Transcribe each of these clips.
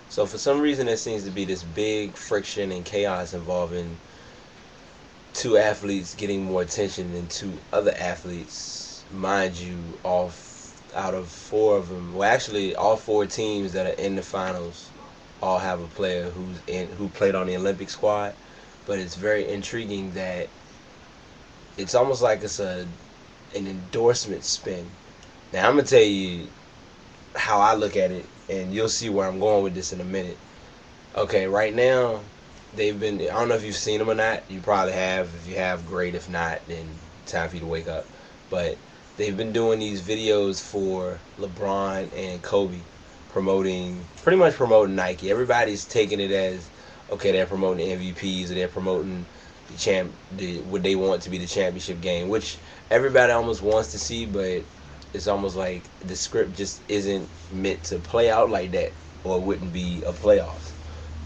So for some reason, there seems to be this big friction and chaos involving two athletes getting more attention than two other athletes. Mind you, out of four of them, well, actually, all four teams that are in the finals all have a player who played on the Olympic squad. But it's very intriguing that it's almost like it's an endorsement spin. Now I'm gonna tell you how I look at it, and you'll see where I'm going with this in a minute. Okay, right now they've been. I don't know if you've seen them or not. You probably have. If you have, great. If not, then time for you to wake up. But they've been doing these videos for LeBron and Kobe, pretty much promoting Nike. Everybody's taking it as okay. They're promoting MVPs or they're promoting what they want to be the championship game, which everybody almost wants to see, but it's almost like the script just isn't meant to play out like that, or it wouldn't be a playoffs.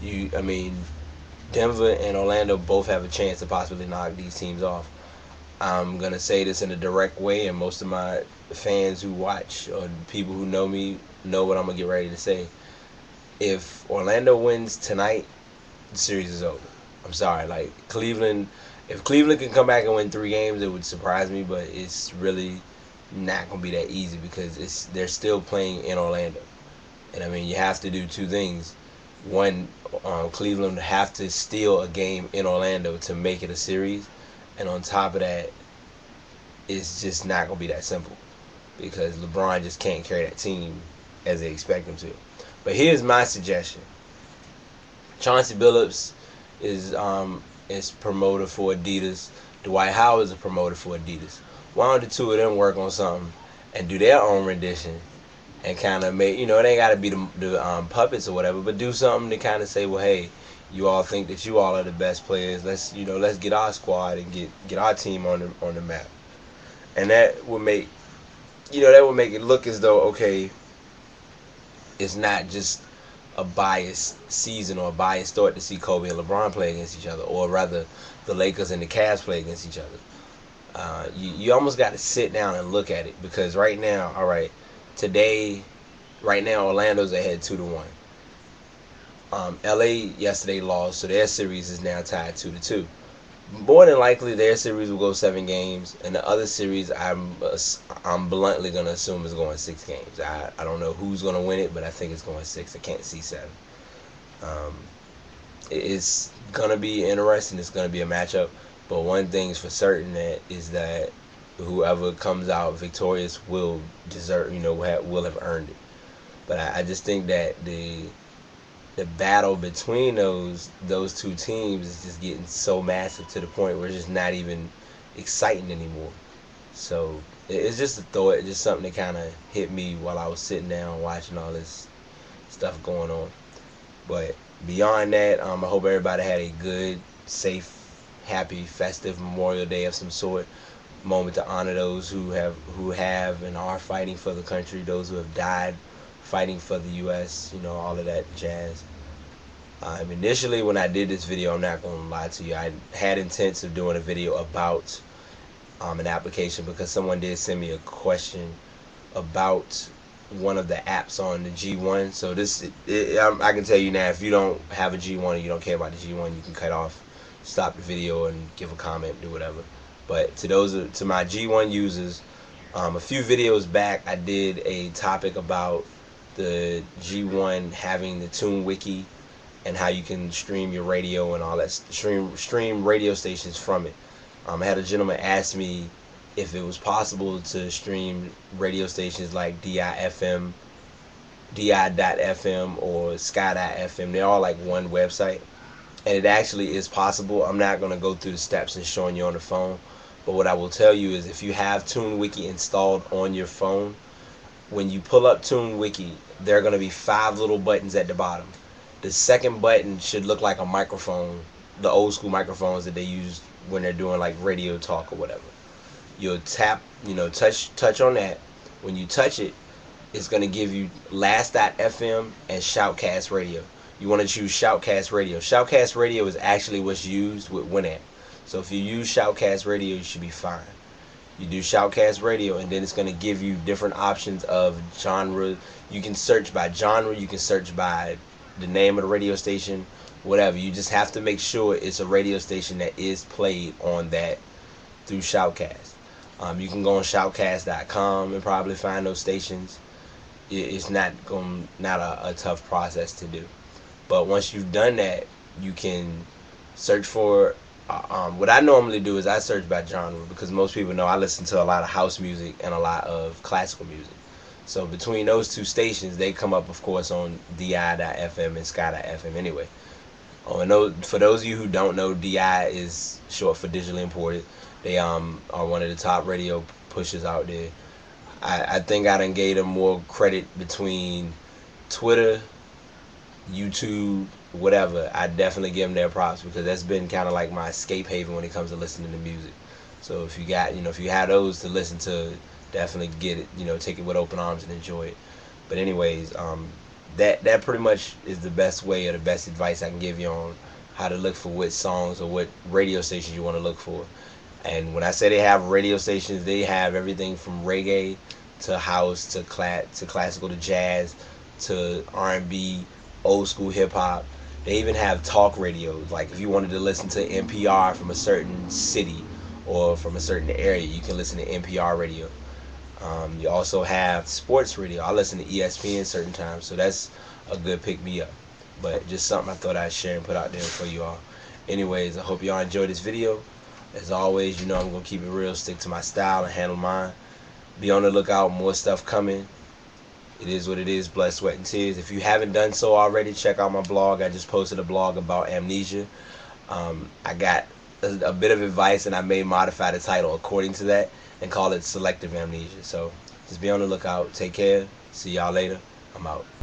I mean, Denver and Orlando both have a chance to possibly knock these teams off. I'm gonna say this in a direct way, and most of my fans who watch or people who know me know what I'm gonna get ready to say. If Orlando wins tonight, the series is over. I'm sorry, like Cleveland. If Cleveland can come back and win 3 games, it would surprise me, but it's really not gonna be that easy because they're still playing in Orlando, and I mean you have to do two things. One, Cleveland have to steal a game in Orlando to make it a series, and on top of that, it's just not gonna be that simple because LeBron just can't carry that team as they expect him to. But here's my suggestion: Chauncey Billups is promoter for Adidas. Dwight Howard is a promoter for Adidas. Why don't the two of them work on something and do their own rendition and kind of make, it ain't got to be the puppets or whatever, but do something to kind of say, well, hey, you all think that you all are the best players. Let's get our squad and get our team on the map, and that would make it look as though okay, it's not just a biased season or a biased start to see Kobe and LeBron play against each other, or rather, the Lakers and the Cavs play against each other. You almost got to sit down and look at it because right now, all right, today, right now, Orlando's ahead 2-1. LA yesterday lost, so their series is now tied 2-2. More than likely, their series will go 7 games, and the other series, I'm bluntly gonna assume is going 6 games. I don't know who's gonna win it, but I think it's going 6. I can't see 7. Um, it's gonna be interesting. It's gonna be a matchup. But one thing's for certain that whoever comes out victorious will deserve, will have earned it. But I just think that the battle between those two teams is just getting so massive to the point where it's just not even exciting anymore. So it's just a thought, just something that kind of hit me while I was sitting down watching all this stuff going on. But beyond that, I hope everybody had a good, safe, happy, festive Memorial Day of some sort. Moment to honor those who have and are fighting for the country, those who have died fighting for the U.S., all of that jazz. Initially, when I did this video, I'm not going to lie to you, I had intents of doing a video about an application because someone did send me a question about one of the apps on the G1. So I can tell you now, if you don't have a G1 and you don't care about the G1, you can cut off, stop the video, and give a comment, do whatever. But to my G1 users, a few videos back, I did a topic about the G1 having the TuneWiki and how you can stream your radio and all that, stream radio stations from it. I had a gentleman ask me if it was possible to stream radio stations like DI.FM or Sky.FM. They're all like one website, and it actually is possible. I'm not going to go through the steps and showing you on the phone, but what I will tell you is if you have TuneWiki installed on your phone, when you pull up TuneWiki, there are going to be 5 little buttons at the bottom. The second button should look like a microphone, the old school microphones that they use when they're doing like radio talk or whatever. You'll tap, touch on that. When you touch it, it's going to give you Last.fm and Shoutcast Radio. You want to choose Shoutcast Radio. Shoutcast Radio is actually what's used with Winamp. So if you use Shoutcast Radio, you should be fine. You do Shoutcast Radio, and then it's going to give you different options of genre. You can search by genre. You can search by the name of the radio station, whatever. You just have to make sure it's a radio station that is played on that through Shoutcast. You can go on shoutcast.com and probably find those stations. It's not a tough process to do. But once you've done that, you can search for. What I normally do is I search by genre, because most people know I listen to a lot of house music and a lot of classical music. So between those two stations, they come up, of course, on di.fm and sky.fm anyway. Oh, and for those of you who don't know, DI is short for digitally imported. They are one of the top radio pushers out there. I think I done gave them more credit between Twitter, YouTube, whatever. I definitely give them their props, because that's been kind of like my escape haven when it comes to listening to music. So if you got, if you have those to listen to, definitely get it, take it with open arms and enjoy it. But anyways, that pretty much is the best way, or the best advice I can give you on how to look for what songs or what radio stations you want to look for. And when I say they have radio stations, they have everything from reggae to house to classical to jazz to R&B, old school hip hop. They even have talk radios. Like if you wanted to listen to NPR from a certain city or from a certain area, you can listen to NPR radio. You also have sports radio. I listen to ESPN certain times, so that's a good pick me up. But just something I thought I'd share and put out there for you all. Anyways, I hope y'all enjoyed this video. As always, I'm going to keep it real, stick to my style and handle mine. Be on the lookout, more stuff coming. It is what it is, blood, sweat, and tears. If you haven't done so already, check out my blog. I just posted a blog about amnesia. I got a bit of advice, and I may modify the title according to that and call it selective amnesia. So just be on the lookout. Take care. See y'all later. I'm out.